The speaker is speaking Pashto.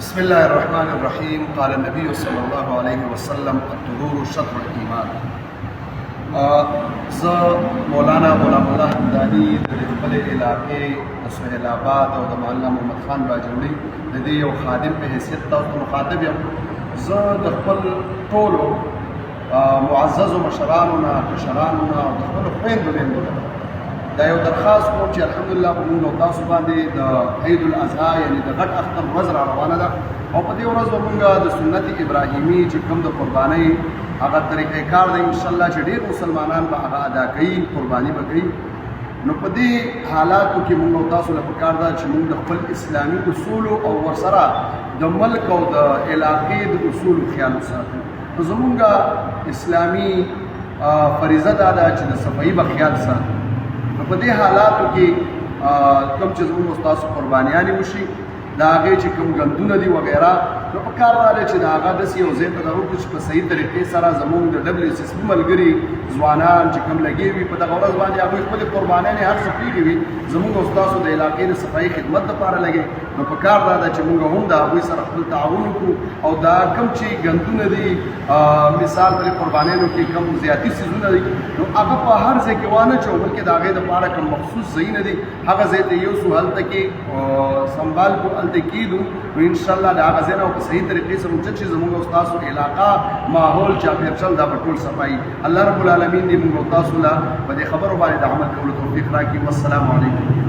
بسم الله الرحمن الرحیم. قال النبي صلی الله علیه وسلم الطهور شطر الایمان. زه مولانا غلام الله همداني د خپل علاقې د سهیل آباد او د مولانا محمد خان باجوړي د دې یو خادم په حیثیت تاسو مخاطب یم. زه د خپل ټولو معززو مشرانو نه کشرانو نه او د خپلو خویندو میندو نه دا یو درخواست کوم چې الحمدلله په موږ او تاسو باندې د عید الاضحی یعنې د غټ اختر ورځ را روانه ده او په دې ورځ به موږ د سنت ابراهیمي چې کوم د قربانۍ هغه طریقې کار دی انشاءالله چې ډېر مسلمانان به هغه ادا کوي، قرباني به کوي. نو په دې حالاتو کې موږ او تاسو له پکار ده چې موږ د خپل اسلامي اصولو او ورسره د ملک او د علاقې د اصولو خیال وساتو. نو زموږ اسلامي فریضه دا ده چې د صفایي به خیال ساتو. نو په دې حالاتو کې کوم چې زموږ ستاسو قربانیانې وشي د هغې چې کوم ګندونه دي وغیره نو په کار دا دی چې د هغه داسې یو ځای ته دا وکړو چې په صحیح طریقې سره زموږ د WSSB ملګري ځوانان چې کوم لګې وي په دغه ورځ باندې هغوی خپلې قربانیانې هر څه پرېږدي وي زموږ او ستاسو د علاقې د صفایي خدمت دپاره لګي. نو په کار دا ده چې موږ هم د هغوی سره خپل تعاون وکړو او دا کوم چې ګندونه دي مثال پرې قربانیانو کې کوم زیاتي څیزونه دي نو هغه په هر ځای کې وانه چو بلکې د هغې دپاره کوم مخصوص ځایونه دي هغه ځای ته یوسو هلته کې سنبال کو هلته کېږدو نو انشاءالله د هغه ځای نه په صحیح طریقې سره وچت شي زموږ او ستاسو علاقه ماحول چاپېرچل دا به ټول صفایي. الله رب العالمین دې موږ او تاسو له په دې خبرو باندې د عمل کولو توفیق راکړي. والسلام علیکم.